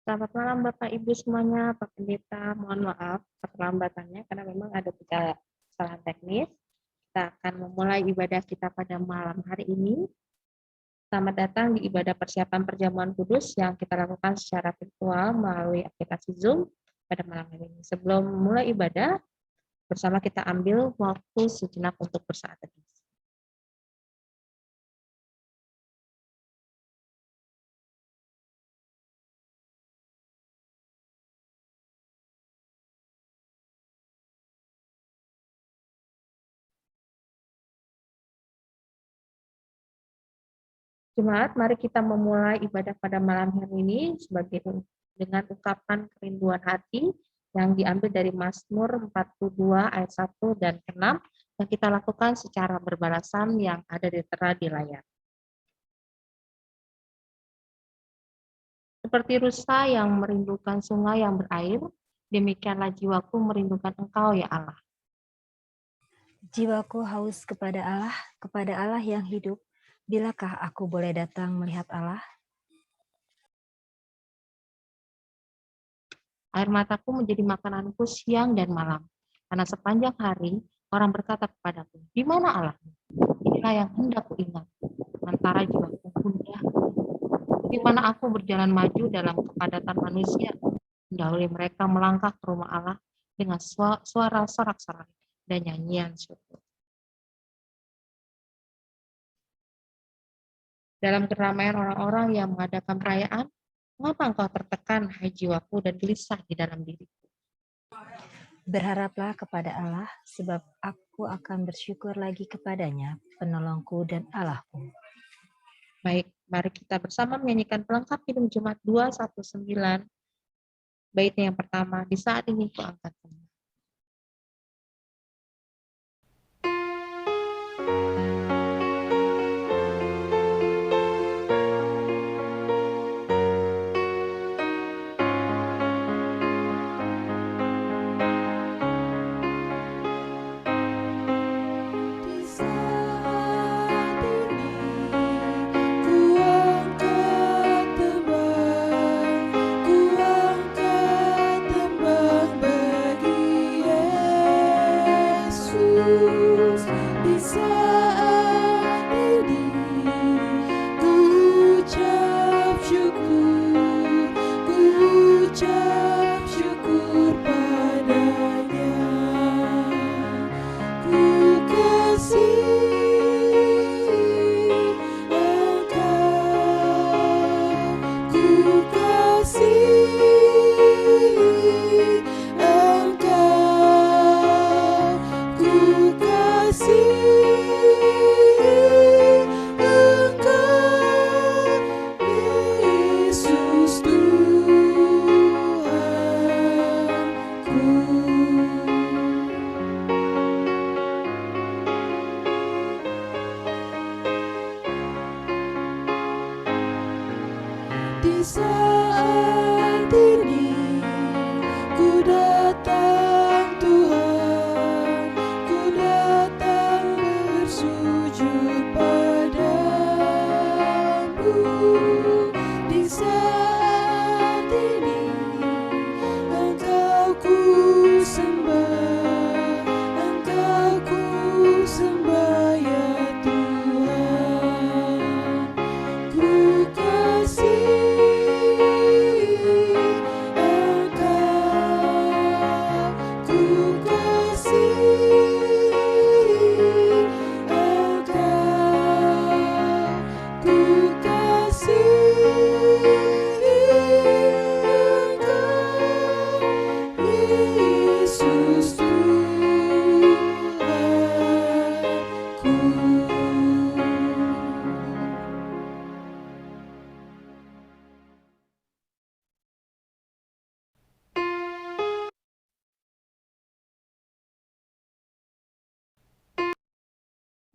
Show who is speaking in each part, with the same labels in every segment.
Speaker 1: Selamat malam Bapak Ibu semuanya, Pak Pendeta. Mohon maaf keterlambatannya karena memang ada kesalahan teknis. Kita akan memulai ibadah kita pada malam hari ini. Selamat datang di ibadah persiapan perjamuan kudus yang kita lakukan secara virtual melalui aplikasi Zoom pada malam hari ini. Sebelum mulai ibadah, bersama kita ambil waktu sejenak untuk bersaat teduh. Jemaat, mari kita memulai ibadah pada malam hari ini dengan ungkapan kerinduan hati yang diambil dari Mazmur 42 ayat 1 dan 6 yang kita lakukan secara berbalasan yang ada tertera di layar. Seperti rusa yang merindukan sungai yang berair, demikianlah jiwaku merindukan Engkau ya Allah.
Speaker 2: Jiwaku haus kepada Allah yang hidup. Bilakah aku boleh datang melihat Allah?
Speaker 1: Air mataku menjadi makananku siang dan malam, karena sepanjang hari orang berkata kepadaku, di mana Allahmu? Inilah yang hendak kuingat, antara jiwaku gundah. Di mana aku berjalan maju dalam kepadatan manusia, mendahului mereka melangkah ke rumah Allah dengan suara sorak-sorai dan nyanyian syukur. Dalam keramaian orang-orang yang mengadakan perayaan, mengapa engkau tertekan, hai jiwaku, dan gelisah di dalam diriku?
Speaker 2: Berharaplah kepada Allah, sebab aku akan bersyukur lagi kepadanya, penolongku dan Allahku.
Speaker 1: Baik, mari kita bersama menyanyikan pelengkap Kidung Jemaat 219. Baitnya yang pertama, di saat ini kuangkat sembah.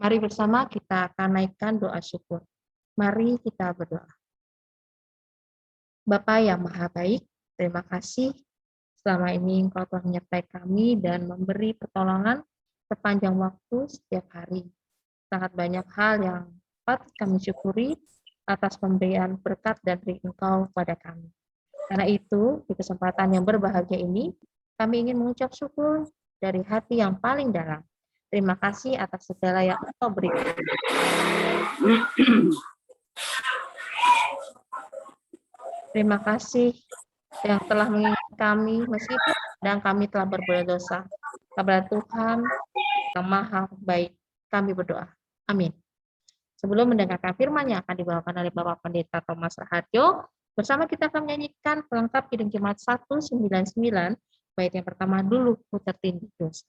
Speaker 1: Mari bersama kita akan naikkan doa syukur. Mari kita berdoa. Bapa yang Maha Baik, terima kasih selama ini Engkau telah menyertai kami dan memberi pertolongan sepanjang waktu setiap hari. Sangat banyak hal yang patut kami syukuri atas pemberian berkat dari Engkau pada kami. Karena itu, di kesempatan yang berbahagia ini, kami ingin mengucap syukur dari hati yang paling dalam. Terima kasih atas segala yang Engkau berikan. Terima kasih yang telah mengingat kami meskipun kadang kami telah berbuat dosa. Kepada Tuhan yang Maha Baik, kami berdoa. Amin. Sebelum mendengarkan firman yang akan dibawakan oleh Bapak Pendeta Thomas Raharjo, bersama kita akan menyanyikan pelengkap Kidung Jemaat 199, bait yang pertama dulu, ku tertindih dosa.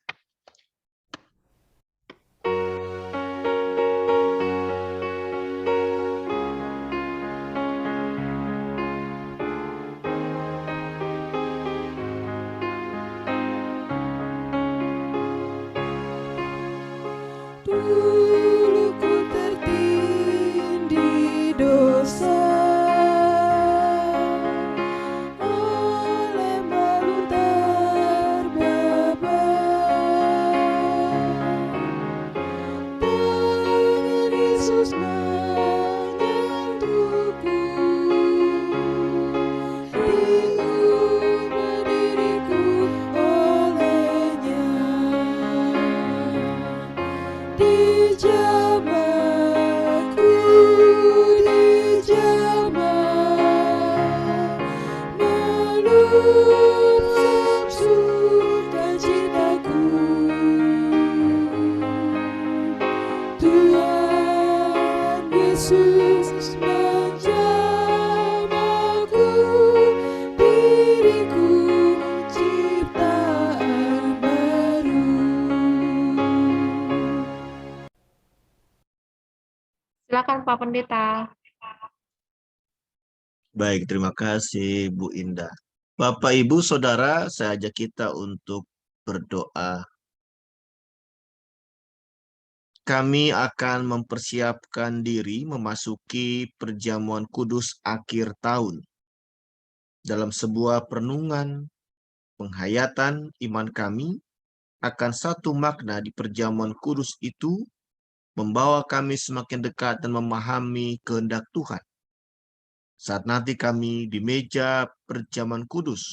Speaker 3: Dulu ku tertindih dosa, oleh malu terbeban. Tangan Yesus menyentuhku, diubah diriku olehnya. Dijamahku, dijamah, meluap sukacitaku. Tuhan Yesus menjamahku, diriku ciptaan baru.
Speaker 1: Silakan Pak Pendeta.
Speaker 4: Baik, terima kasih Bu Indah. Bapak, Ibu, Saudara, saya ajak kita untuk berdoa. Kami akan mempersiapkan diri memasuki perjamuan kudus akhir tahun. Dalam sebuah perenungan, penghayatan iman kami akan satu makna di perjamuan kudus itu membawa kami semakin dekat dan memahami kehendak Tuhan. Saat nanti kami di meja perjamuan kudus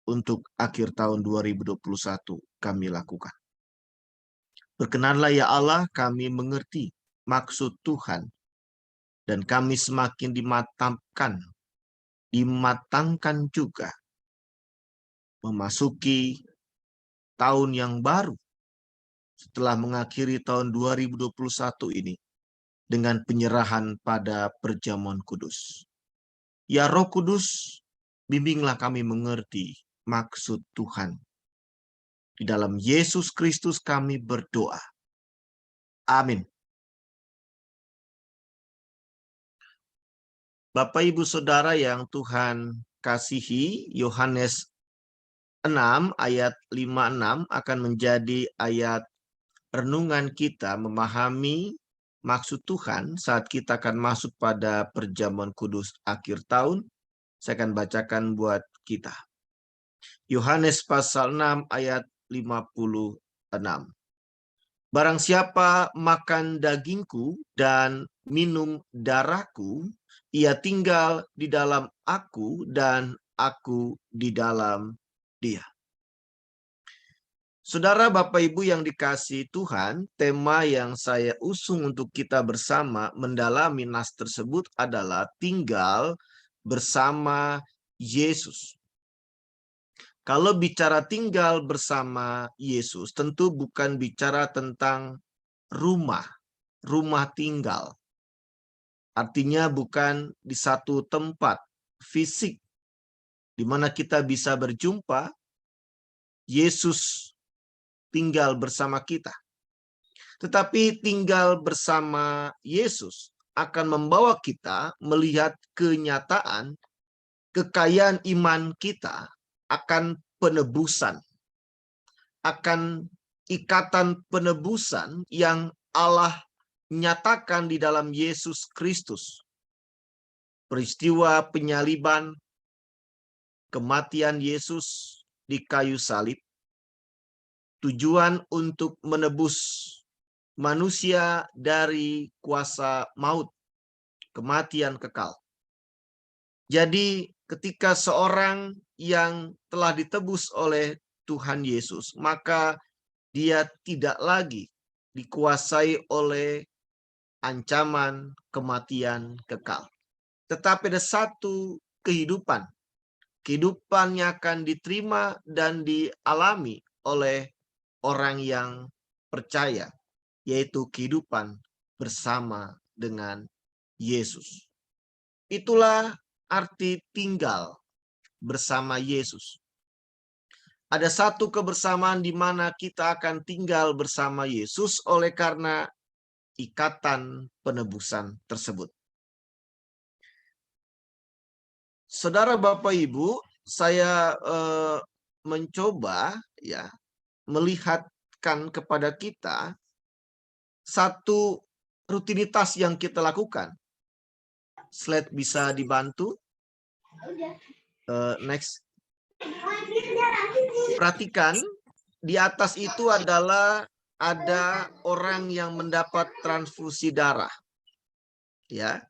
Speaker 4: untuk akhir tahun 2021 kami lakukan. Berkenanlah ya Allah, kami mengerti maksud Tuhan dan kami semakin dimatangkan juga memasuki tahun yang baru setelah mengakhiri tahun 2021 ini dengan penyerahan pada perjamuan kudus. Ya Roh Kudus, bimbinglah kami mengerti maksud Tuhan. Di dalam Yesus Kristus kami berdoa. Amin. Bapak, Ibu, Saudara yang Tuhan kasihi, Yohanes 6 ayat 56 akan menjadi ayat renungan kita memahami maksud Tuhan saat kita akan masuk pada perjamuan kudus akhir tahun. Saya akan bacakan buat kita. Yohanes pasal 6 ayat 56. Barang siapa makan dagingku dan minum darahku, ia tinggal di dalam aku dan aku di dalam dia. Saudara, Bapak, Ibu yang dikasihi Tuhan, tema yang saya usung untuk kita bersama mendalami nas tersebut adalah tinggal bersama Yesus. Kalau bicara tinggal bersama Yesus, tentu bukan bicara tentang rumah tinggal. Artinya bukan di satu tempat fisik di mana kita bisa berjumpa, Yesus tinggal bersama kita. Tetapi tinggal bersama Yesus akan membawa kita melihat kenyataan kekayaan iman kita akan penebusan, akan ikatan penebusan yang Allah nyatakan di dalam Yesus Kristus. Peristiwa penyaliban, kematian Yesus di kayu salib, tujuan untuk menebus manusia dari kuasa maut, kematian kekal. Jadi ketika seorang yang telah ditebus oleh Tuhan Yesus, maka dia tidak lagi dikuasai oleh ancaman kematian kekal. Tetapi ada satu kehidupan. Kehidupannya akan diterima dan dialami oleh orang yang percaya, yaitu kehidupan bersama dengan Yesus. Itulah arti tinggal bersama Yesus. Ada satu kebersamaan di mana kita akan tinggal bersama Yesus oleh karena ikatan penebusan tersebut. Saudara, Bapak, Ibu, saya mencoba ya melihatkan kepada kita satu rutinitas yang kita lakukan. Slide bisa dibantu. Next. Perhatikan, di atas itu adalah ada orang yang mendapat transfusi darah. Ya.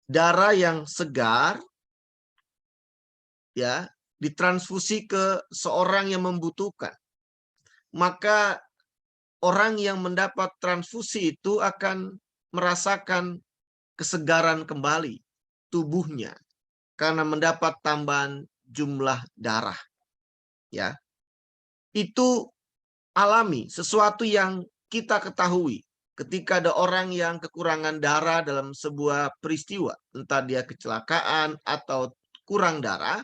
Speaker 4: Darah yang segar ya, ditransfusi ke seorang yang membutuhkan. Maka orang yang mendapat transfusi itu akan merasakan kesegaran kembali tubuhnya karena mendapat tambahan jumlah darah. Ya. Itu alami, sesuatu yang kita ketahui. Ketika ada orang yang kekurangan darah dalam sebuah peristiwa, entah dia kecelakaan atau kurang darah,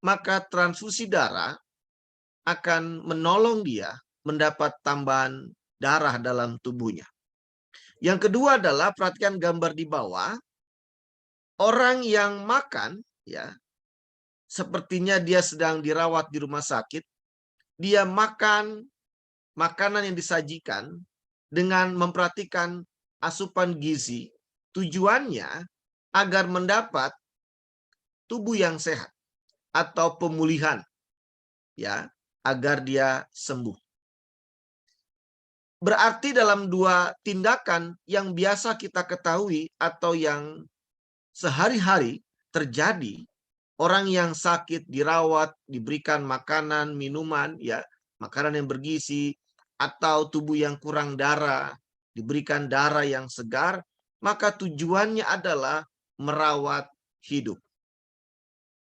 Speaker 4: maka transfusi darah akan menolong dia mendapat tambahan darah dalam tubuhnya. Yang kedua adalah, perhatikan gambar di bawah, orang yang makan, ya, sepertinya dia sedang dirawat di rumah sakit, dia makan makanan yang disajikan dengan memperhatikan asupan gizi, tujuannya agar mendapat tubuh yang sehat atau pemulihan, ya, agar dia sembuh. Berarti dalam dua tindakan yang biasa kita ketahui atau yang sehari-hari terjadi, orang yang sakit dirawat, diberikan makanan, minuman, ya, makanan yang bergizi, atau tubuh yang kurang darah, diberikan darah yang segar, maka tujuannya adalah merawat hidup.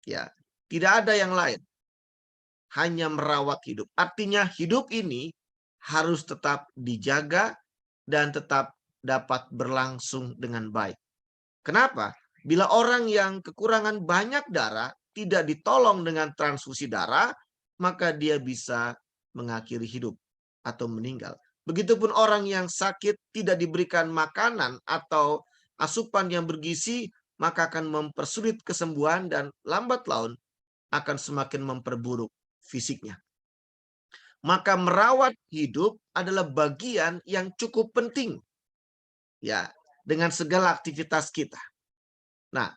Speaker 4: Ya, tidak ada yang lain. Hanya merawat hidup. Artinya hidup ini harus tetap dijaga dan tetap dapat berlangsung dengan baik. Kenapa? Bila orang yang kekurangan banyak darah tidak ditolong dengan transfusi darah, maka dia bisa mengakhiri hidup atau meninggal. Begitupun orang yang sakit tidak diberikan makanan atau asupan yang bergizi, maka akan mempersulit kesembuhan dan lambat laun akan semakin memperburuk fisiknya. Maka merawat hidup adalah bagian yang cukup penting, ya, dengan segala aktivitas kita. Nah,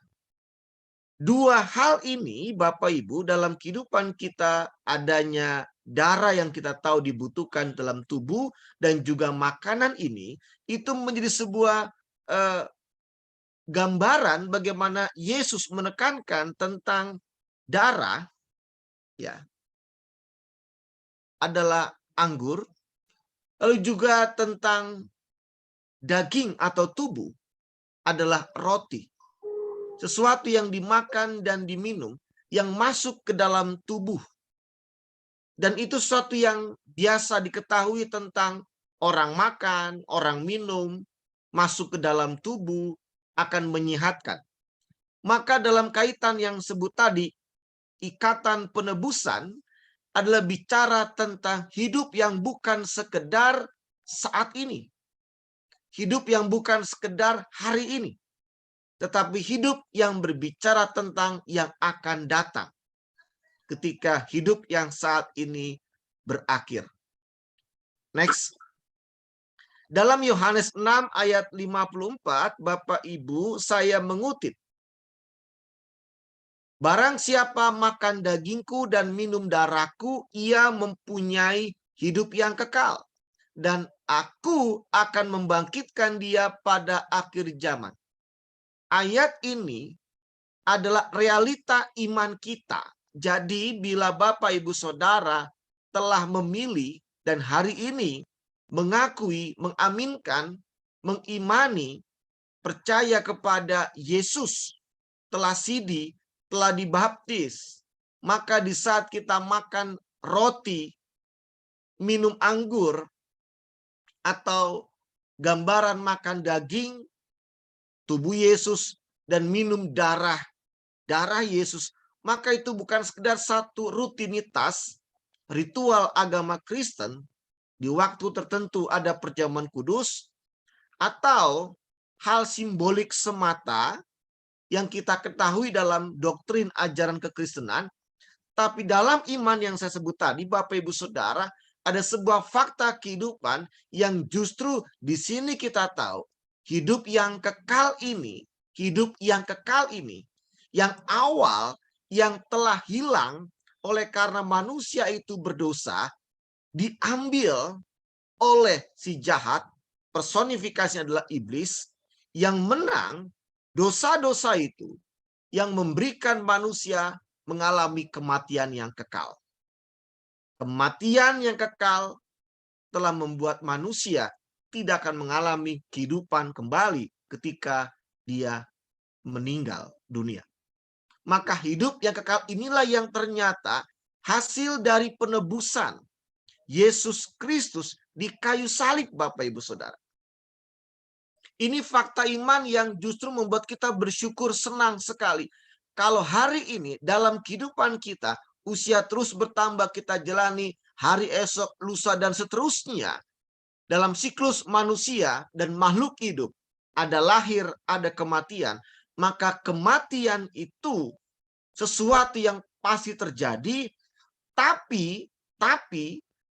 Speaker 4: dua hal ini, Bapak Ibu, dalam kehidupan kita, adanya darah yang kita tahu dibutuhkan dalam tubuh dan juga makanan ini, itu menjadi sebuah gambaran bagaimana Yesus menekankan tentang darah, ya, adalah anggur, lalu juga tentang daging atau tubuh adalah roti. Sesuatu yang dimakan dan diminum yang masuk ke dalam tubuh. Dan itu sesuatu yang biasa diketahui tentang orang makan, orang minum, masuk ke dalam tubuh akan menyehatkan. Maka dalam kaitan yang sebut tadi, ikatan penebusan adalah bicara tentang hidup yang bukan sekedar saat ini. Hidup yang bukan sekedar hari ini. Tetapi hidup yang berbicara tentang yang akan datang. Ketika hidup yang saat ini berakhir. Next. Dalam Yohanes 6 ayat 54, Bapak Ibu, saya mengutip. Barang siapa makan dagingku dan minum darahku, ia mempunyai hidup yang kekal. Dan aku akan membangkitkan dia pada akhir zaman. Ayat ini adalah realita iman kita. Jadi bila Bapak Ibu Saudara telah memilih dan hari ini mengakui, mengaminkan, mengimani, percaya kepada Yesus, telah sidi, telah dibaptis, maka di saat kita makan roti, minum anggur, atau gambaran makan daging, tubuh Yesus, dan minum darah Yesus, maka itu bukan sekedar satu rutinitas ritual agama Kristen. Di waktu tertentu ada perjamuan kudus, atau hal simbolik semata yang kita ketahui dalam doktrin ajaran kekristenan. Tapi dalam iman yang saya sebut tadi, Bapak Ibu Saudara, ada sebuah fakta kehidupan yang justru di sini kita tahu hidup yang kekal ini, yang awal, yang telah hilang oleh karena manusia itu berdosa, diambil oleh si jahat, personifikasinya adalah iblis, yang menang dosa-dosa itu, yang memberikan manusia mengalami kematian yang kekal. Kematian yang kekal telah membuat manusia tidak akan mengalami kehidupan kembali ketika dia meninggal dunia. Maka hidup yang kekal inilah yang ternyata hasil dari penebusan Yesus Kristus di kayu salib, Bapak Ibu Saudara. Ini fakta iman yang justru membuat kita bersyukur, senang sekali. Kalau hari ini dalam kehidupan kita, usia terus bertambah, kita jalani hari esok, lusa, dan seterusnya. Dalam siklus manusia dan makhluk hidup, ada lahir, ada kematian. Maka kematian itu sesuatu yang pasti terjadi, tapi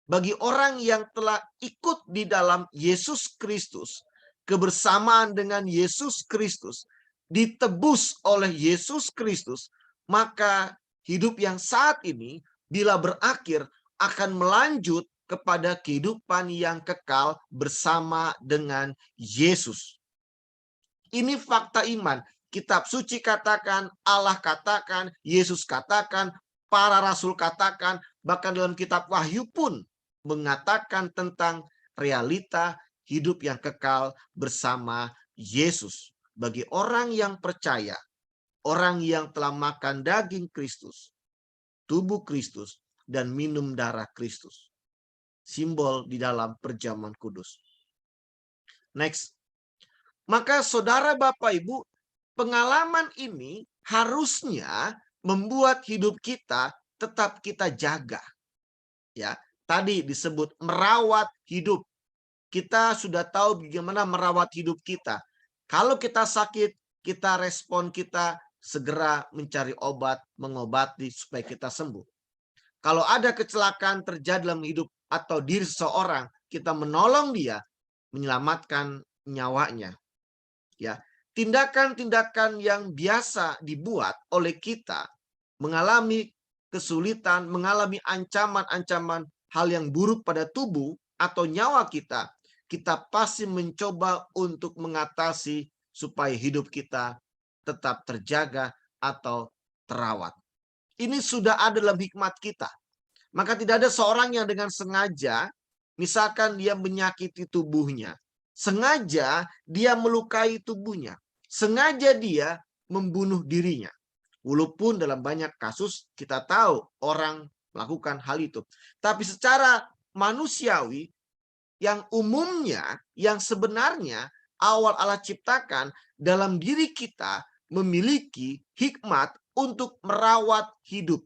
Speaker 4: bagi orang yang telah ikut di dalam Yesus Kristus, kebersamaan dengan Yesus Kristus, ditebus oleh Yesus Kristus, maka hidup yang saat ini bila berakhir akan melanjut kepada kehidupan yang kekal bersama dengan Yesus. Ini fakta iman. Kitab suci katakan, Allah katakan, Yesus katakan, para rasul katakan, bahkan dalam kitab Wahyu pun mengatakan tentang realita hidup yang kekal bersama Yesus. Bagi orang yang percaya, orang yang telah makan daging Kristus, tubuh Kristus, dan minum darah Kristus. Simbol di dalam perjamuan kudus. Next. Maka saudara Bapak Ibu, pengalaman ini harusnya membuat hidup kita tetap kita jaga. Ya, tadi disebut merawat hidup. Kita sudah tahu bagaimana merawat hidup kita. Kalau kita sakit, kita respon kita segera mencari obat, mengobati supaya kita sembuh. Kalau ada kecelakaan terjadi dalam hidup atau diri seseorang, kita menolong dia, menyelamatkan nyawanya. Ya, tindakan-tindakan yang biasa dibuat oleh kita mengalami kesulitan, mengalami ancaman-ancaman hal yang buruk pada tubuh atau nyawa kita, kita pasti mencoba untuk mengatasi supaya hidup kita tetap terjaga atau terawat. Ini sudah ada dalam hikmat kita. Maka tidak ada seorang yang dengan sengaja, misalkan dia menyakiti tubuhnya, sengaja dia melukai tubuhnya, sengaja dia membunuh dirinya. Walaupun dalam banyak kasus kita tahu orang melakukan hal itu. Tapi secara manusiawi, yang umumnya, yang sebenarnya awal Allah ciptakan dalam diri kita memiliki hikmat untuk merawat hidup,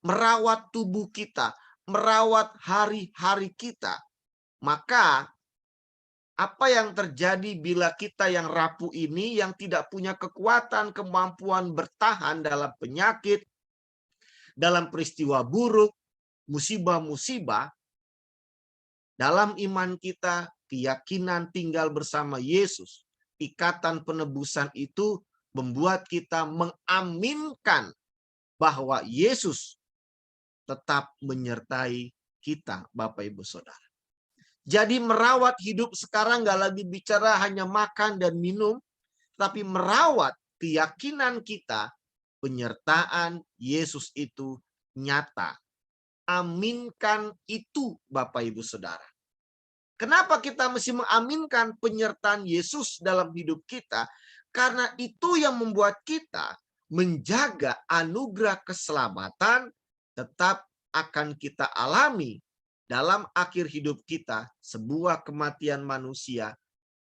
Speaker 4: merawat tubuh kita, merawat hari-hari kita. Maka apa yang terjadi bila kita yang rapuh ini, yang tidak punya kekuatan, kemampuan bertahan dalam penyakit, dalam peristiwa buruk, musibah-musibah, dalam iman kita, keyakinan tinggal bersama Yesus, ikatan penebusan itu membuat kita mengaminkan bahwa Yesus tetap menyertai kita, Bapak Ibu Saudara. Jadi merawat hidup sekarang nggak lagi bicara hanya makan dan minum, tapi merawat keyakinan kita penyertaan Yesus itu nyata. Aminkan itu, Bapak Ibu Saudara. Kenapa kita mesti mengaminkan penyertaan Yesus dalam hidup kita? Karena itu yang membuat kita menjaga anugerah keselamatan tetap akan kita alami dalam akhir hidup kita. Sebuah kematian manusia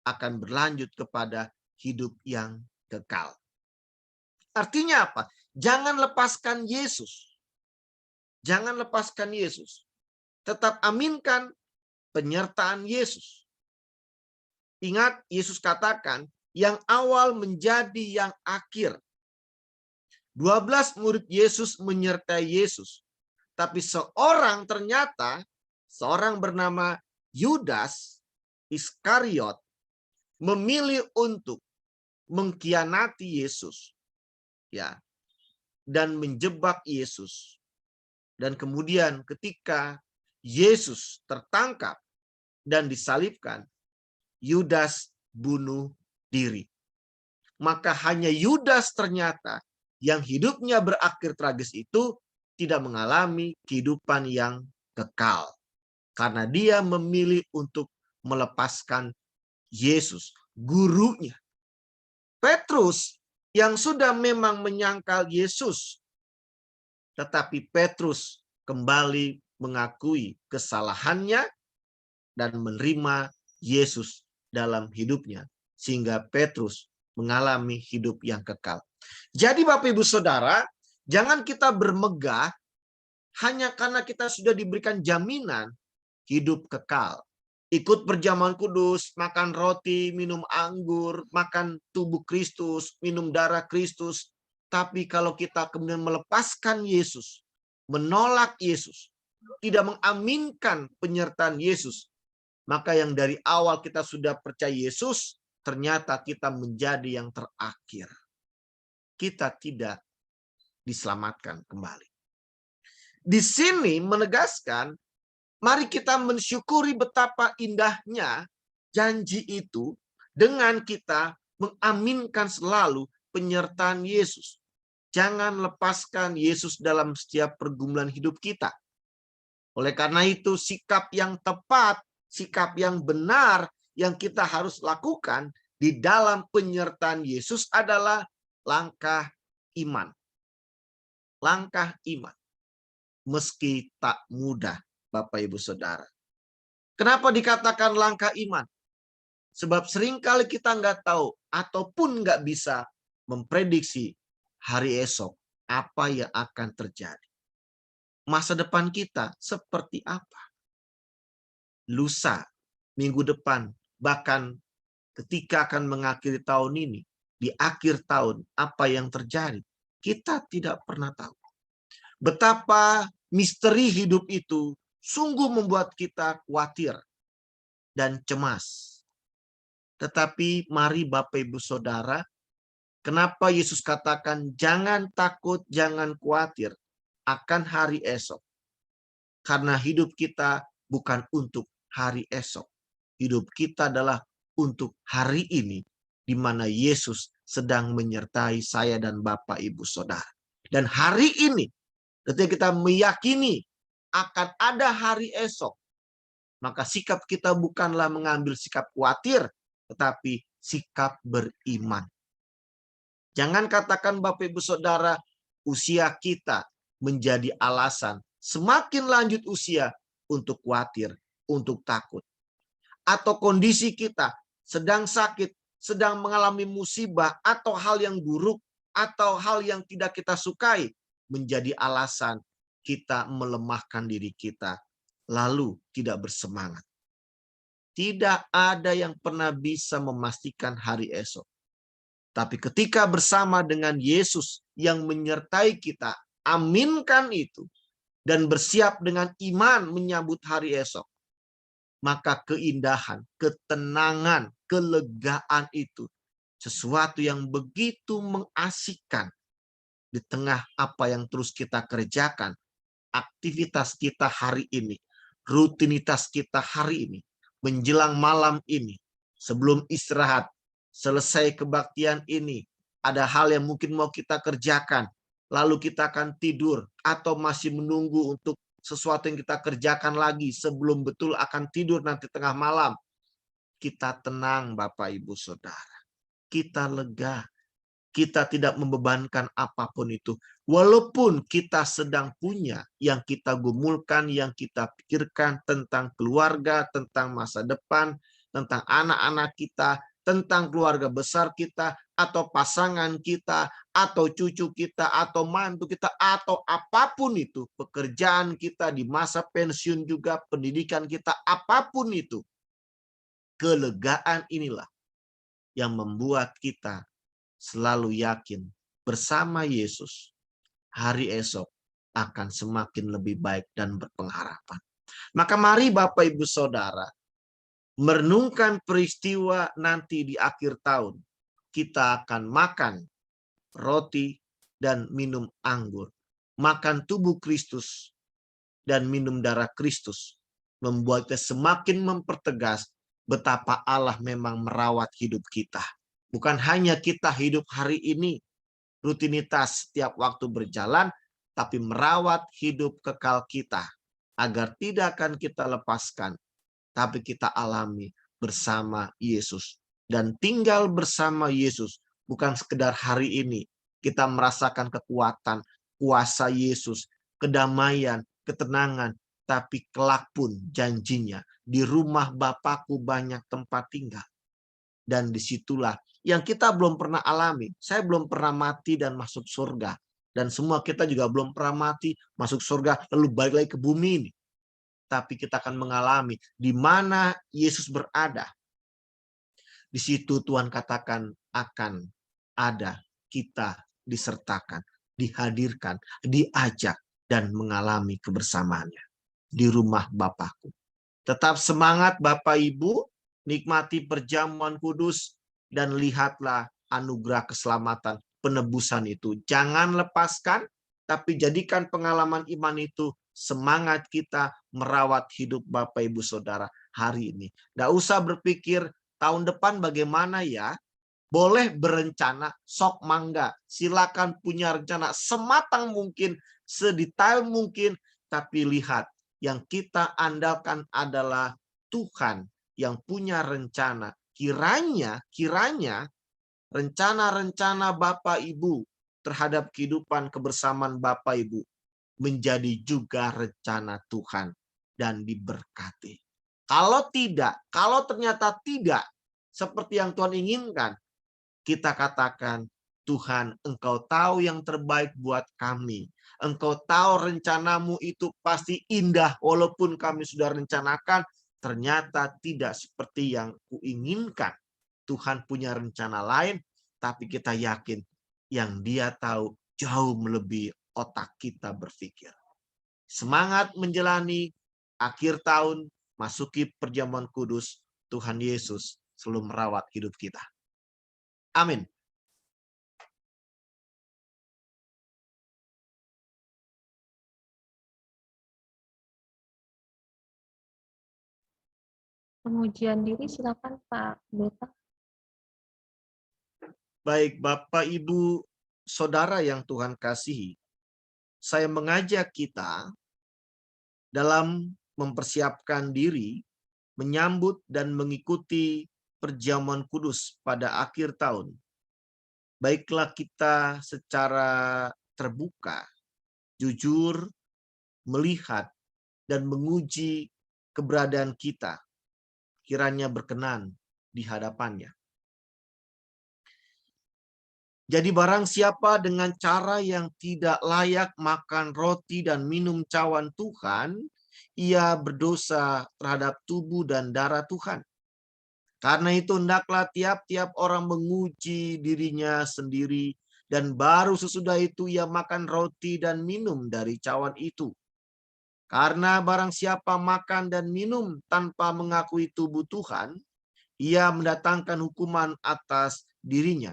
Speaker 4: akan berlanjut kepada hidup yang kekal. Artinya apa? Jangan lepaskan Yesus. Jangan lepaskan Yesus. Tetap aminkan penyertaan Yesus. Ingat, Yesus katakan, yang awal menjadi yang akhir. 12 murid Yesus menyertai Yesus. Tapi seorang bernama Yudas Iskariot memilih untuk mengkhianati Yesus. Ya, dan menjebak Yesus. Dan kemudian ketika Yesus tertangkap dan disalibkan, Yudas bunuh diri. Maka hanya Yudas ternyata yang hidupnya berakhir tragis itu tidak mengalami kehidupan yang kekal. Karena dia memilih untuk melepaskan Yesus, gurunya. Petrus yang sudah memang menyangkal Yesus, tetapi Petrus kembali mengakui kesalahannya dan menerima Yesus dalam hidupnya. Sehingga Petrus mengalami hidup yang kekal. Jadi Bapak Ibu Saudara, jangan kita bermegah hanya karena kita sudah diberikan jaminan hidup kekal. Ikut perjamuan kudus, makan roti, minum anggur, makan tubuh Kristus, minum darah Kristus. Tapi kalau kita kemudian melepaskan Yesus, menolak Yesus, tidak mengaminkan penyertaan Yesus, maka yang dari awal kita sudah percaya Yesus, ternyata kita menjadi yang terakhir. Kita tidak diselamatkan kembali. Di sini menegaskan, mari kita mensyukuri betapa indahnya janji itu dengan kita mengaminkan selalu penyertaan Yesus. Jangan lepaskan Yesus dalam setiap pergumulan hidup kita. Oleh karena itu, sikap yang tepat, sikap yang benar yang kita harus lakukan di dalam penyertaan Yesus adalah langkah iman. Langkah iman. Meski tak mudah, Bapak Ibu Saudara. Kenapa dikatakan langkah iman? Sebab seringkali kita nggak tahu ataupun nggak bisa memprediksi hari esok apa yang akan terjadi. Masa depan kita seperti apa? Lusa, minggu depan, bahkan ketika akan mengakhiri tahun ini, di akhir tahun apa yang terjadi, kita tidak pernah tahu. Betapa misteri hidup itu sungguh membuat kita khawatir dan cemas. Tetapi mari Bapak Ibu Saudara, kenapa Yesus katakan jangan takut, jangan khawatir akan hari esok. Karena hidup kita bukan untuk hari esok. Hidup kita adalah untuk hari ini, di mana Yesus sedang menyertai saya dan Bapak Ibu Saudara. Dan hari ini, ketika kita meyakini akan ada hari esok, maka sikap kita bukanlah mengambil sikap khawatir, tetapi sikap beriman. Jangan katakan Bapak Ibu Saudara, usia kita menjadi alasan semakin lanjut usia untuk khawatir, untuk takut. Atau kondisi kita sedang sakit, sedang mengalami musibah, atau hal yang buruk, atau hal yang tidak kita sukai, menjadi alasan kita melemahkan diri kita, lalu tidak bersemangat. Tidak ada yang pernah bisa memastikan hari esok. Tapi ketika bersama dengan Yesus yang menyertai kita, aminkan itu, dan bersiap dengan iman menyambut hari esok, maka keindahan, ketenangan, kelegaan itu sesuatu yang begitu mengasihkan di tengah apa yang terus kita kerjakan, aktivitas kita hari ini, rutinitas kita hari ini, menjelang malam ini, sebelum istirahat, selesai kebaktian ini, ada hal yang mungkin mau kita kerjakan, lalu kita akan tidur, atau masih menunggu untuk sesuatu yang kita kerjakan lagi sebelum betul akan tidur nanti tengah malam. Kita tenang Bapak Ibu Saudara. Kita lega. Kita tidak membebankan apapun itu. Walaupun kita sedang punya yang kita gumulkan, yang kita pikirkan tentang keluarga, tentang masa depan, tentang anak-anak kita, tentang keluarga besar kita, atau pasangan kita, atau cucu kita, atau mantu kita, atau apapun itu, pekerjaan kita di masa pensiun juga, pendidikan kita, apapun itu, kelegaan inilah yang membuat kita selalu yakin bersama Yesus hari esok akan semakin lebih baik dan berpengharapan. Maka mari Bapak Ibu Saudara merenungkan peristiwa nanti di akhir tahun. Kita akan makan roti dan minum anggur. Makan tubuh Kristus dan minum darah Kristus membuat kita semakin mempertegas betapa Allah memang merawat hidup kita. Bukan hanya kita hidup hari ini, rutinitas setiap waktu berjalan, tapi merawat hidup kekal kita, agar tidak akan kita lepaskan, tapi kita alami bersama Yesus. Dan tinggal bersama Yesus, bukan sekedar hari ini, kita merasakan kekuatan, kuasa Yesus, kedamaian, ketenangan, tapi kelak pun janjinya, di rumah Bapakku banyak tempat tinggal. Dan disitulah yang kita belum pernah alami. Saya belum pernah mati dan masuk surga. Dan semua kita juga belum pernah mati, masuk surga, lalu balik lagi ke bumi ini. Tapi kita akan mengalami di mana Yesus berada. Di situ Tuhan katakan akan ada kita disertakan, dihadirkan, diajak, dan mengalami kebersamaannya di rumah Bapakku. Tetap semangat Bapak Ibu, nikmati perjamuan kudus, dan lihatlah anugerah keselamatan, penebusan itu. Jangan lepaskan, tapi jadikan pengalaman iman itu semangat kita merawat hidup Bapak Ibu Saudara hari ini. Nggak usah berpikir tahun depan bagaimana ya. Boleh berencana, sok mangga. Silakan punya rencana sematang mungkin, sedetail mungkin, tapi lihat yang kita andalkan adalah Tuhan yang punya rencana. Kiranya rencana-rencana Bapak Ibu terhadap kehidupan kebersamaan Bapak Ibu menjadi juga rencana Tuhan dan diberkati. Kalau ternyata tidak seperti yang Tuhan inginkan, kita katakan, Tuhan, Engkau tahu yang terbaik buat kami. Engkau tahu rencanamu itu pasti indah, walaupun kami sudah rencanakan, ternyata tidak seperti yang kuinginkan. Tuhan punya rencana lain, tapi kita yakin yang Dia tahu jauh melebihi otak kita berpikir. Semangat menjalani akhir tahun, masuki perjamuan kudus, Tuhan Yesus selalu merawat hidup kita. Amin.
Speaker 1: Pengujian diri silakan Pak Pendeta.
Speaker 4: Baik Bapak Ibu Saudara yang Tuhan kasihi, saya mengajak kita dalam mempersiapkan diri menyambut dan mengikuti perjamuan kudus pada akhir tahun. Baiklah kita secara terbuka, jujur, melihat dan menguji keberadaan kita, kiranya berkenan di hadapannya. Jadi barang siapa dengan cara yang tidak layak makan roti dan minum cawan Tuhan, ia berdosa terhadap tubuh dan darah Tuhan. Karena itu hendaklah tiap-tiap orang menguji dirinya sendiri, dan baru sesudah itu ia makan roti dan minum dari cawan itu. Karena barang siapa makan dan minum tanpa mengakui tubuh Tuhan, ia mendatangkan hukuman atas dirinya.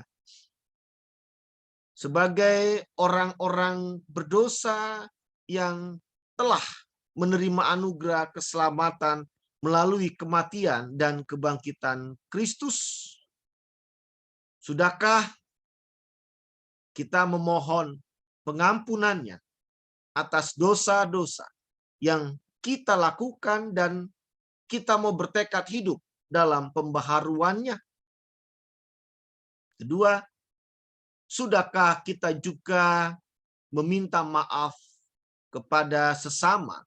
Speaker 4: Sebagai orang-orang berdosa yang telah menerima anugerah keselamatan melalui kematian dan kebangkitan Kristus, sudahkah kita memohon, pengampunannya atas dosa-dosa yang kita lakukan dan kita mau bertekad hidup dalam pembaharuannya. Kedua, sudahkah kita juga meminta maaf kepada sesama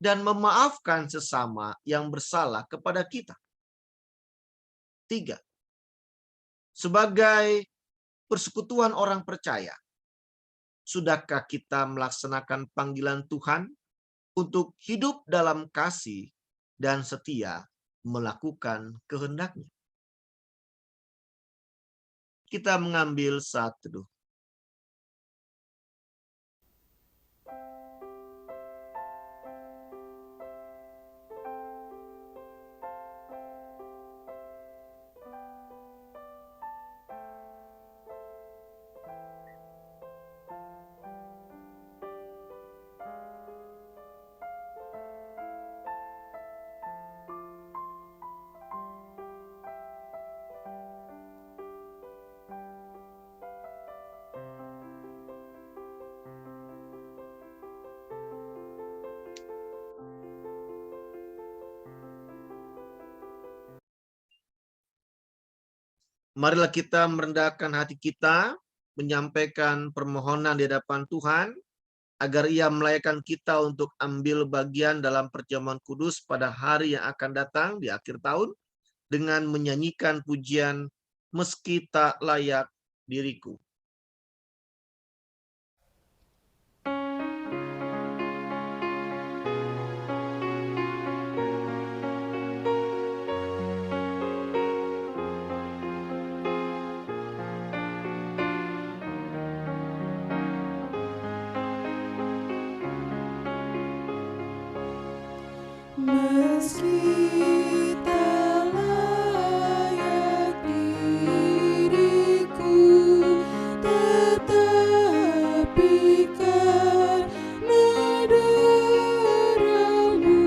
Speaker 4: dan memaafkan sesama yang bersalah kepada kita? Tiga, sebagai persekutuan orang percaya, sudahkah kita melaksanakan panggilan Tuhan untuk hidup dalam kasih dan setia melakukan kehendak-Nya? Kita mengambil saat teduh. Marilah kita merendahkan hati kita, menyampaikan permohonan di hadapan Tuhan, agar Ia melayakkan kita untuk ambil bagian dalam perjamuan kudus pada hari yang akan datang di akhir tahun, dengan menyanyikan pujian meski tak layak diriku.
Speaker 3: Meski tak layak diriku, tetapi karena darah-Mu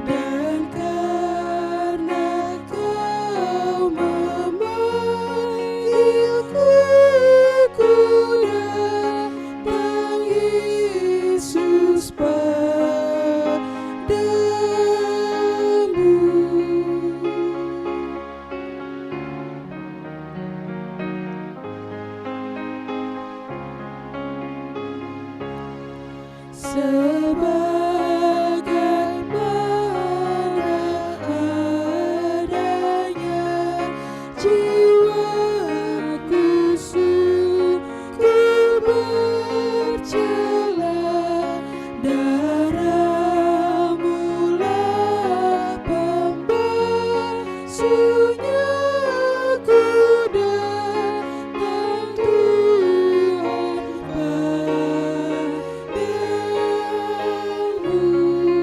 Speaker 3: dan karena Kau memanggilku, ku datang Yesus padamu. Sebagaimana adanya jiwaku sungguh bercela, darah-Mu lah pembasuhnya, ku datang Tuhan padamu.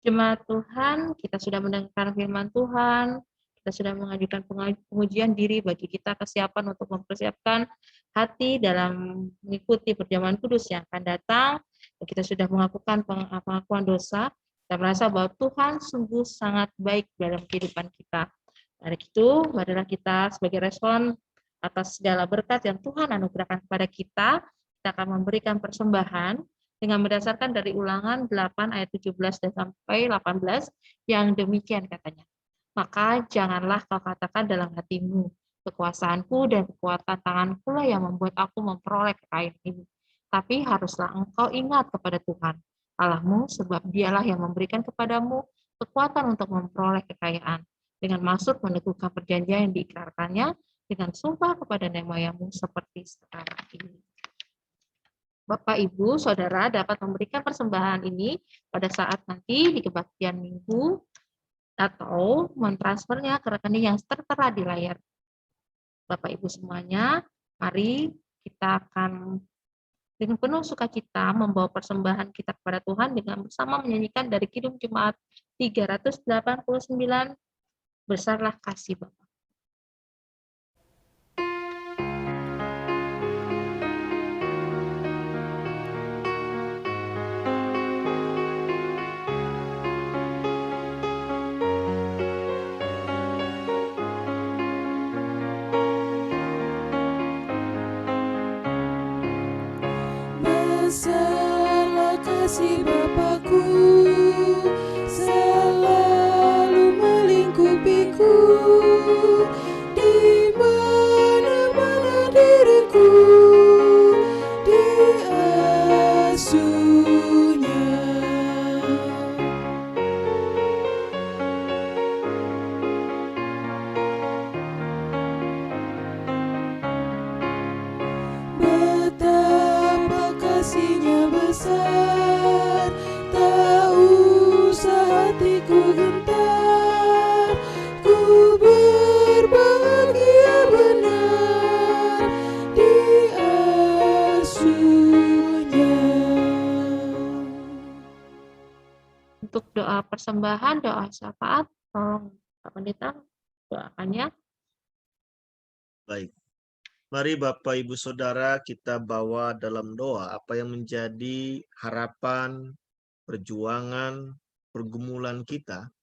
Speaker 1: Jemaat Tuhan, kita sudah mendengar firman Tuhan, kita sudah mengajukan pengujian diri bagi kita kesiapan untuk mempersiapkan hati dalam mengikuti perjamuan kudus yang akan datang. Dan kita sudah melakukan pengakuan dosa, kita merasa bahwa Tuhan sungguh sangat baik dalam kehidupan kita. Dari itu, marilah kita sebagai respon atas segala berkat yang Tuhan anugerahkan kepada kita akan memberikan persembahan dengan berdasarkan dari Ulangan 8 ayat 17 dan sampai 18 yang demikian katanya. Maka janganlah kau katakan dalam hatimu, kekuasaanku dan kekuatan tanganku lah yang membuat aku memperoleh kekayaan ini. Tapi haruslah engkau ingat kepada Tuhan Allahmu, sebab Dialah yang memberikan kepadamu kekuatan untuk memperoleh kekayaan, dengan maksud meneguhkan perjanjian yang diikrarkannya dengan sumpah kepada nenek moyangmu seperti sekarang ini. Bapak, Ibu, Saudara dapat memberikan persembahan ini pada saat nanti di kebaktian minggu atau mentransfernya ke rekening yang tertera di layar. Bapak, Ibu semuanya, mari kita akan dengan penuh sukacita membawa persembahan kita kepada Tuhan dengan bersama menyanyikan dari Kidung Jemaat 389, Besarlah Kasih Bapa.
Speaker 3: kasih Bapakku selalu melingkupiku, di mana-mana diriku diasuhnya. Betapa kasihnya besar, tak usah hatiku gentar, ku berbahagia benar diasuhnya.
Speaker 1: Untuk doa persembahan, doa syafaat, tolong Pak Pendeta doakannya.
Speaker 4: Baik. Mari Bapak Ibu Saudara kita bawa dalam doa apa yang menjadi harapan, perjuangan, pergumulan kita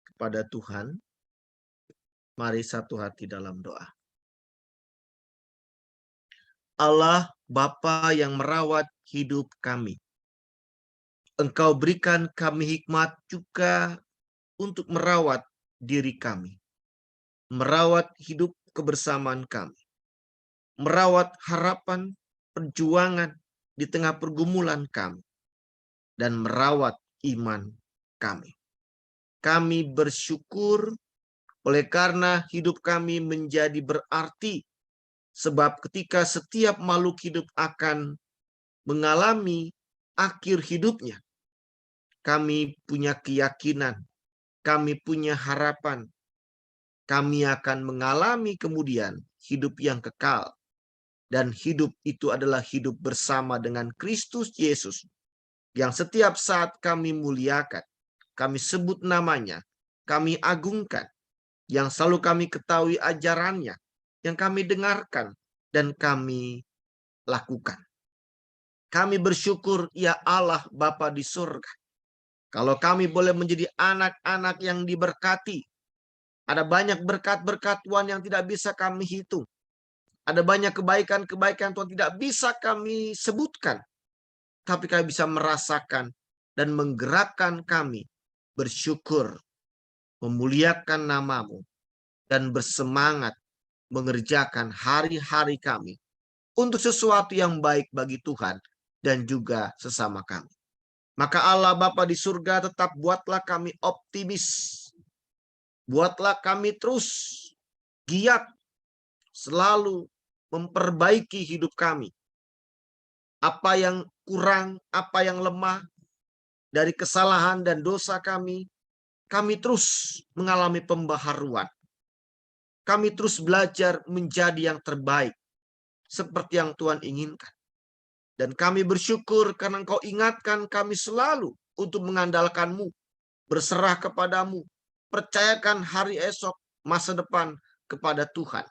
Speaker 4: kepada Tuhan. Mari satu hati dalam doa. Allah Bapa yang merawat hidup kami. Engkau berikan kami hikmat juga untuk merawat diri kami. Merawat hidup kebersamaan kami. Merawat harapan, perjuangan di tengah pergumulan kami, dan merawat iman kami. Kami bersyukur oleh karena hidup kami menjadi berarti, sebab ketika setiap makhluk hidup akan mengalami akhir hidupnya, kami punya keyakinan, kami punya harapan, kami akan mengalami kemudian hidup yang kekal. Dan hidup itu adalah hidup bersama dengan Kristus Yesus, yang setiap saat kami muliakan, kami sebut namanya, kami agungkan, yang selalu kami ketahui ajarannya, yang kami dengarkan, dan kami lakukan. Kami bersyukur, ya Allah Bapa di surga, kalau kami boleh menjadi anak-anak yang diberkati. Ada banyak berkat-berkat Tuhan yang tidak bisa kami hitung. Ada banyak kebaikan-kebaikan Tuhan tidak bisa kami sebutkan. Tapi kami bisa merasakan dan menggerakkan kami bersyukur, memuliakan nama-Mu, dan bersemangat mengerjakan hari-hari kami untuk sesuatu yang baik bagi Tuhan dan juga sesama kami. Maka Allah Bapa di surga tetap buatlah kami optimis. Buatlah kami terus giat selalu memperbaiki hidup kami. Apa yang kurang, apa yang lemah dari kesalahan dan dosa kami terus mengalami pembaharuan. Kami terus belajar menjadi yang terbaik, seperti yang Tuhan inginkan. Dan kami bersyukur karena Engkau ingatkan kami selalu untuk mengandalkan-Mu, berserah kepadamu, percayakan hari esok, masa depan kepada Tuhan.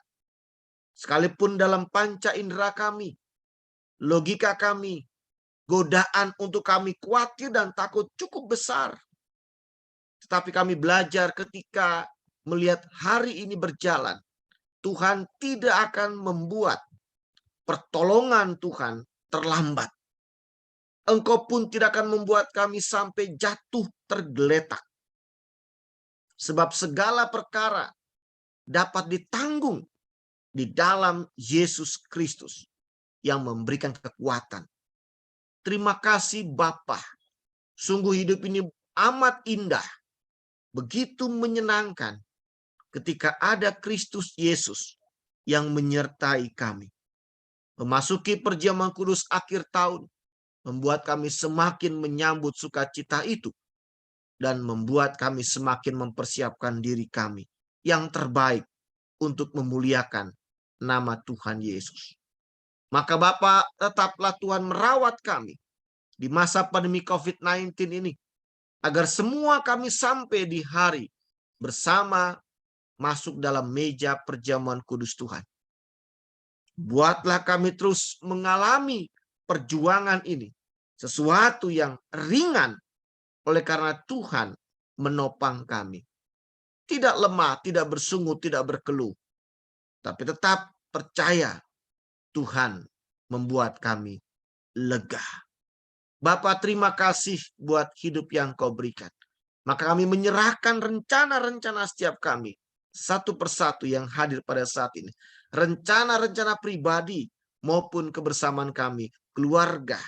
Speaker 4: Sekalipun dalam panca indera kami, logika kami, godaan untuk kami khawatir dan takut cukup besar. Tetapi kami belajar ketika melihat hari ini berjalan, Tuhan tidak akan membuat pertolongan Tuhan terlambat. Engkau pun tidak akan membuat kami sampai jatuh tergeletak. Sebab segala perkara dapat ditanggung di dalam Yesus Kristus yang memberikan kekuatan. Terima kasih Bapa. Sungguh hidup ini amat indah. Begitu menyenangkan ketika ada Kristus Yesus yang menyertai kami. Memasuki perjamuan kudus akhir tahun membuat kami semakin menyambut sukacita itu dan membuat kami semakin mempersiapkan diri kami yang terbaik untuk memuliakan nama Tuhan Yesus. Maka Bapa, tetaplah Tuhan merawat kami di masa pandemi COVID-19 ini, agar semua kami sampai di hari bersama masuk dalam meja perjamuan kudus Tuhan. Buatlah kami terus mengalami perjuangan ini, sesuatu yang ringan, oleh karena Tuhan menopang kami. Tidak lemah, tidak bersungut, tidak berkeluh, tapi tetap percaya Tuhan membuat kami lega. Bapa, terima kasih buat hidup yang Kau berikan. Maka kami menyerahkan rencana-rencana setiap kami satu persatu yang hadir pada saat ini. Rencana-rencana pribadi maupun kebersamaan kami, keluarga,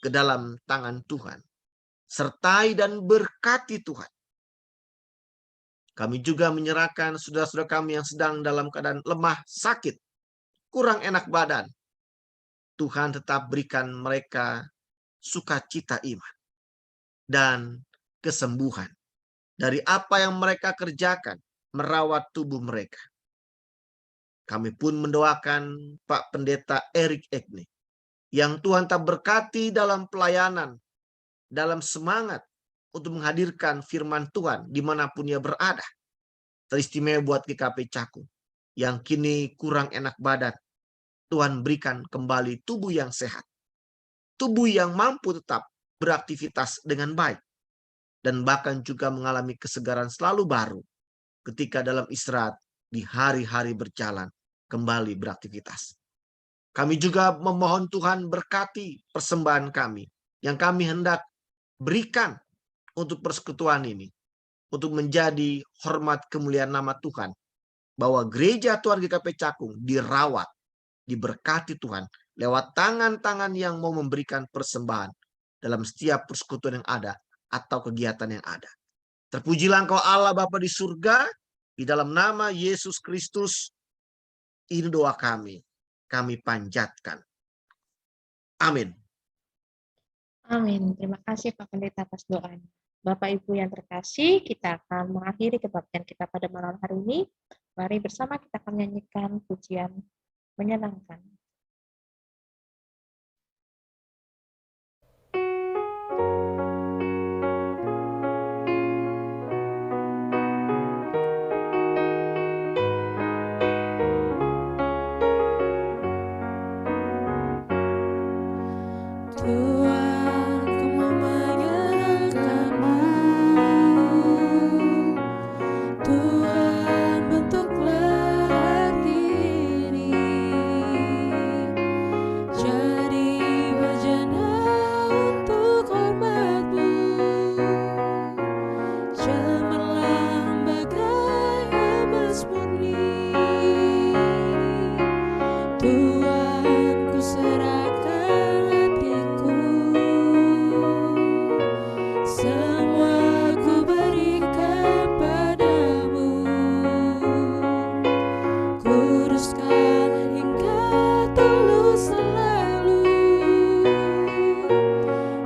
Speaker 4: ke dalam tangan Tuhan. Sertai dan berkati Tuhan. Kami juga menyerahkan saudara-saudara kami yang sedang dalam keadaan lemah, sakit, kurang enak badan. Tuhan tetap berikan mereka sukacita iman dan kesembuhan dari apa yang mereka kerjakan, merawat tubuh mereka. Kami pun mendoakan Pak Pendeta Erik Ekne, yang Tuhan tak berkati dalam pelayanan, dalam semangat untuk menghadirkan firman Tuhan dimanapun ia berada. Teristimewa buat GKP Cakung, yang kini kurang enak badan. Tuhan berikan kembali tubuh yang sehat. Tubuh yang mampu tetap beraktivitas dengan baik. Dan bahkan juga mengalami kesegaran selalu baru ketika dalam istirahat di hari-hari berjalan kembali beraktivitas. Kami juga memohon Tuhan berkati persembahan kami yang kami hendak berikan untuk persekutuan ini, untuk menjadi hormat kemuliaan nama Tuhan, bahwa gereja Tuhan GKP Cakung dirawat, diberkati Tuhan lewat tangan-tangan yang mau memberikan persembahan dalam setiap persekutuan yang ada atau kegiatan yang ada. Terpujilah Engkau Allah Bapa di surga, di dalam nama Yesus Kristus. Ini doa kami panjatkan. Amin.
Speaker 1: Amin. Terima kasih Pak Pendeta atas doanya. Bapak Ibu yang terkasih, kita akan mengakhiri kebaktian kita pada malam hari ini. Mari bersama kita akan menyanyikan pujian menyenangkan.
Speaker 3: Tuhan, ku mau menyenangkan-Mu. Tuhan, bentuklah hati ini jadi wajana untuk hormat-Mu. Cemerlang bagai emas murni. Tuhan, ku serahkan hatiku, semua ku berikan padamu. Kuduskan hingga tulus selalu,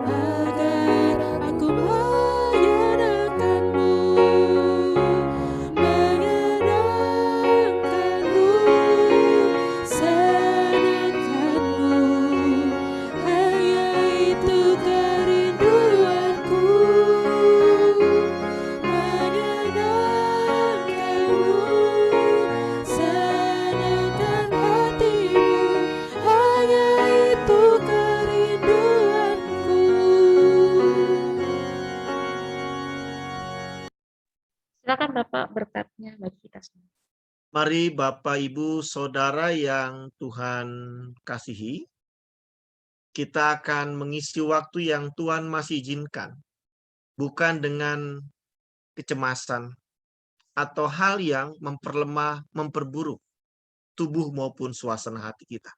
Speaker 3: agar aku menyenangkan-Mu, menyenangkan-Mu, senangkan-Mu. Hanya itu kerinduanku, menyenangkan-Mu, senangkan hati-Mu. Hanya itu kerinduanku.
Speaker 1: Silakan Bapak berkatnya bagi kita semua.
Speaker 4: Mari Bapak, Ibu, Saudara yang Tuhan kasihi, kita akan mengisi waktu yang Tuhan masih izinkan, bukan dengan kecemasan atau hal yang memperlemah, memperburuk tubuh maupun suasana hati kita.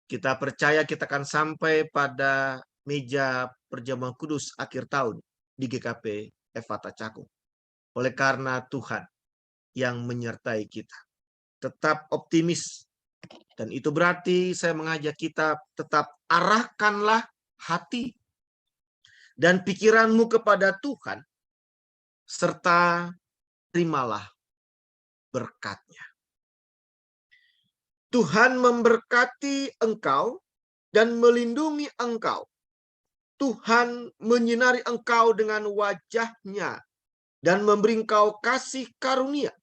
Speaker 4: Kita percaya kita akan sampai pada meja perjamuan kudus akhir tahun di GKP Efata Cakung. Oleh karena Tuhan yang menyertai kita. Tetap optimis. Dan itu berarti saya mengajak kita tetap arahkanlah hati dan pikiranmu kepada Tuhan, serta terimalah berkat-Nya. Tuhan memberkati engkau dan melindungi engkau. Tuhan menyinari engkau dengan wajah-Nya dan memberi engkau kasih karunia.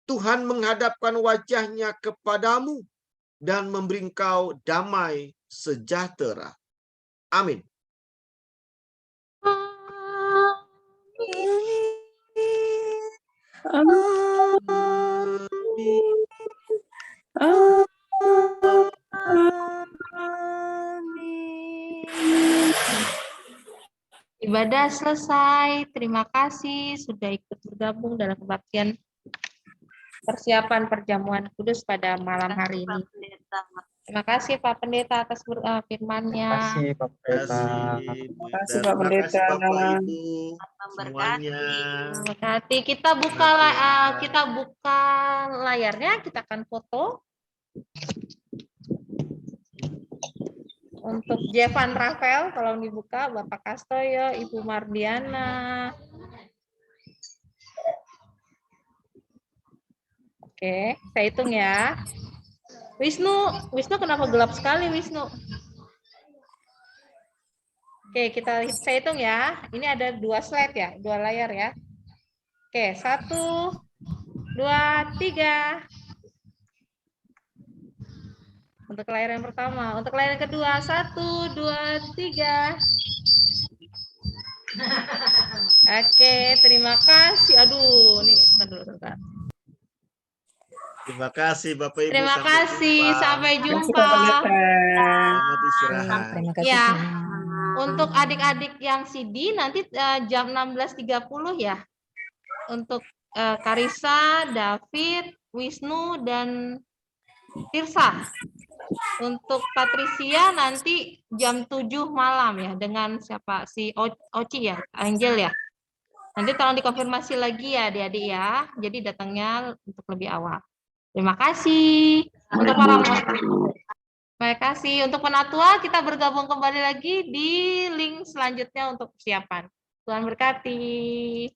Speaker 4: Tuhan menghadapkan wajah-Nya kepadamu dan memberi engkau damai sejahtera. Amin.
Speaker 3: Amin.
Speaker 1: Ibadah selesai. Terima kasih sudah ikut bergabung dalam kebaktian persiapan perjamuan kudus pada malam hari ini. Terima kasih Pak Pendeta atas firman-Nya.
Speaker 5: Terima kasih Pak Pendeta.
Speaker 4: Bu
Speaker 6: kasih,
Speaker 4: Ida.
Speaker 6: Pak
Speaker 4: Terima kasih
Speaker 6: Pendeta.
Speaker 4: Bapak Ibu semuanya.
Speaker 1: Terima kasih. Kita buka layarnya, kita akan foto. Untuk Jevan Rafael, tolong dibuka, Bapak Kastoyo, Ibu Mardiana. Oke, saya hitung ya. Wisnu kenapa gelap sekali Wisnu? Oke, saya hitung ya. Ini ada 2 slide ya, 2 layar ya. Oke, 1, 2, 3. Untuk layar yang pertama, untuk layar yang kedua, 1, 2, 3. Oke, terima kasih. Aduh, nih, bentar.
Speaker 4: Terima kasih Bapak Ibu.
Speaker 1: Terima kasih, sampai
Speaker 6: Terima kasih,
Speaker 1: jumpa.
Speaker 6: Pak Pendeta.
Speaker 4: Selamat istirahat.
Speaker 2: Terima kasih
Speaker 1: Ya.
Speaker 2: semua.
Speaker 1: Untuk adik-adik yang CD nanti jam 16.30 ya. Untuk Karissa, David, Wisnu, dan Tirsa. Untuk Patricia nanti jam 7 malam ya dengan siapa? Si Oci ya, Angel ya. Nanti tolong dikonfirmasi lagi ya adik-adik ya. Jadi datangnya untuk lebih awal. Terima kasih. Untuk para terima kasih. Untuk penatua kita bergabung kembali lagi di link selanjutnya untuk persiapan. Tuhan berkati.